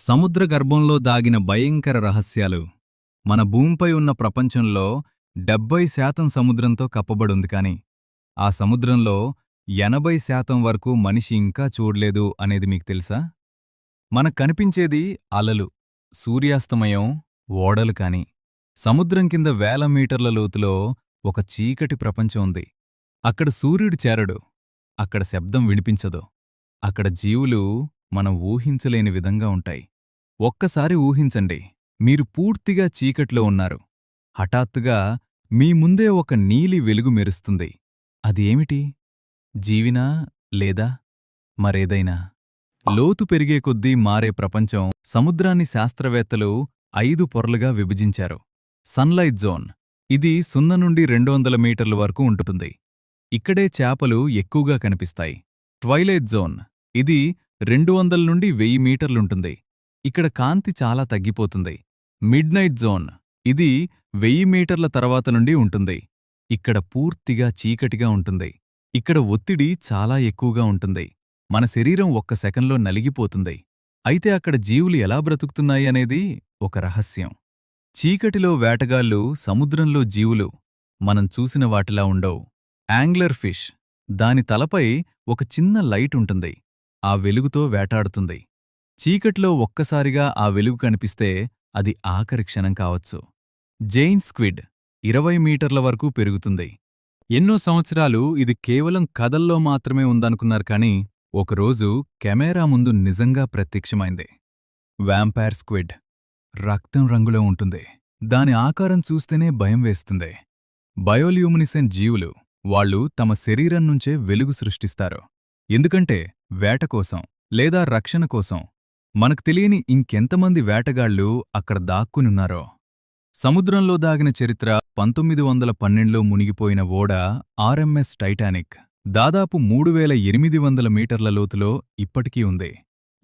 సముద్ర గర్భంలో దాగిన భయంకర రహస్యాలు. మన భూమిపై ఉన్న ప్రపంచంలో 70% సముద్రంతో కప్పబడుంది కాని, ఆ సముద్రంలో 80% వరకు మనిషి ఇంకా చూడలేదు అనేది మీకు తెలుసా? మనకు కనిపించేది అలలు, సూర్యాస్తమయం, ఓడలు కాని, సముద్రం కింద వేల మీటర్ల లోతులో ఒక చీకటి ప్రపంచం ఉంది. అక్కడ సూర్యుడు చేరడు, అక్కడ శబ్దం వినిపించదు, అక్కడ జీవులు మనం ఊహించలేని విధంగా ఉంటాయి. ఒక్కసారి ఊహించండి, మీరు పూర్తిగా చీకట్లో ఉన్నారు. హఠాత్తుగా మీ ముందే ఒక నీలి వెలుగు మెరుస్తుంది. అది ఏమిటి? జీవినా, లేదా మరేదైనా? లోతు పెరిగే కొద్దీ మారే ప్రపంచం. సముద్రాన్ని శాస్త్రవేత్తలు 5 పొరలుగా విభజించారు. సన్లైట్ జోన్, ఇది 0 నుండి 200 మీటర్ల వరకు ఉంటుంది. ఇక్కడే చేపలు ఎక్కువగా కనిపిస్తాయి. ట్వైలైట్ జోన్, ఇది 200 నుండి 1000 మీటర్లుంటుంది. ఇక్కడ కాంతి చాలా తగ్గిపోతుంది. మిడ్ నైట్ జోన్, ఇది 1000 మీటర్ల తర్వాత నుండి ఉంటుంది. ఇక్కడ పూర్తిగా చీకటిగా ఉంటుంది. ఇక్కడ ఒత్తిడి చాలా ఎక్కువగా ఉంటుంది. మన శరీరం ఒక్క సెకన్లో నలిగిపోతుంది. అయితే అక్కడ జీవులు ఎలా బ్రతుకుతున్నాయి అనేది ఒక రహస్యం. చీకటిలో వేటగాళ్ళు, సముద్రంలో జీవులు మనం చూసిన వాటిలా ఉండవు. యాంగ్లర్ ఫిష్, దాని తలపై ఒక చిన్న లైట్ ఉంటుంది. ఆ వెలుగుతో వేటాడుతుంది. చీకట్లో ఒక్కసారిగా ఆ వెలుగు కనిపిస్తే అది ఆఖరి క్షణం కావచ్చు. జైన్ స్క్విడ్ 20 మీటర్ల వరకు పెరుగుతుంది. ఎన్నో సంవత్సరాలు ఇది కేవలం కథల్లో మాత్రమే ఉందనుకున్నారు కాని, ఒకరోజు కెమెరా ముందు నిజంగా ప్రత్యక్షమైంది. వ్యాంపైర్ స్క్విడ్ రక్తం రంగులో ఉంటుంది. దాని ఆకారం చూస్తేనే భయం వేస్తుంది. బయోల్యూమినిసెంట్ జీవులు, వాళ్ళు తమ శరీరం నుంచే వెలుగు సృష్టిస్తారు. ఎందుకంటే వేట కోసం లేదా రక్షణ కోసం. మనకు తెలియని ఇంకెంతమంది వేటగాళ్లు అక్కడ దాక్కునున్నారో. సముద్రంలో దాగిన చరిత్ర. 1912లో మునిగిపోయిన ఓడ ఆర్ఎంఎస్ టైటానిక్ దాదాపు 3800 మీటర్ల లోతులో ఇప్పటికీ ఉంది.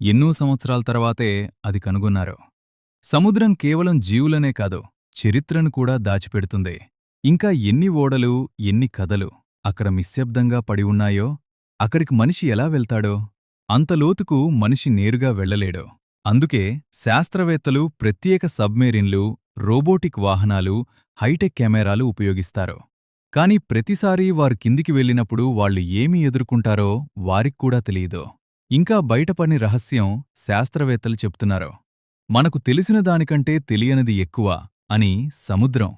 ఎన్నో సంవత్సరాల తర్వాతే అది కనుగొన్నారు. సముద్రం కేవలం జీవులనే కాదు, చరిత్రను కూడా దాచిపెడుతుంది. ఇంకా ఎన్ని ఓడలు, ఎన్ని కథలు అక్కడ నిశ్శబ్దంగా పడి ఉన్నాయో. అక్కడికి మనిషి ఎలా వెళ్తాడో? అంత లోతుకు మనిషి నేరుగా వెళ్లలేడు. అందుకే శాస్త్రవేత్తలు ప్రత్యేక సబ్మెరీన్లు, రోబోటిక్ వాహనాలు, హైటెక్ కెమెరాలు ఉపయోగిస్తారు. కాని ప్రతిసారీ వారు కిందికి వెళ్ళినప్పుడు వాళ్ళు ఏమి ఎదుర్కొంటారో వారిక్కూడా తెలియదు. ఇంకా బయటపడిన రహస్యం శాస్త్రవేత్తలు చెప్తున్నారు. మనకు తెలిసిన దానికంటే తెలియనిది ఎక్కువ అని. సముద్రం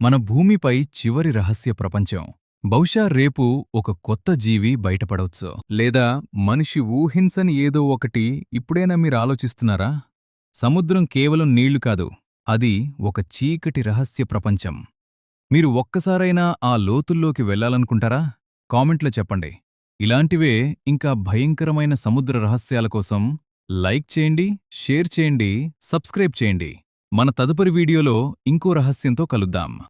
మన భూమిపై చివరి రహస్య ప్రపంచం. బహుశా రేపు ఒక కొత్త జీవి బయటపడవచ్చు. లేదా మనిషి ఊహించని ఏదో ఒకటి. ఇప్పుడైనా మీరు ఆలోచిస్తున్నారా? సముద్రం కేవలం నీళ్లు కాదు, అది ఒక చీకటి రహస్య ప్రపంచం. మీరు ఒక్కసారైనా ఆ లోతుల్లోకి వెళ్లాలనుకుంటారా? కామెంట్లో చెప్పండి. ఇలాంటివే ఇంకా భయంకరమైన సముద్ర రహస్యాల కోసం లైక్ చేయండి, షేర్ చేయండి, సబ్స్క్రైబ్ చేయండి. మన తదుపరి వీడియోలో ఇంకో రహస్యంతో కలుద్దాం.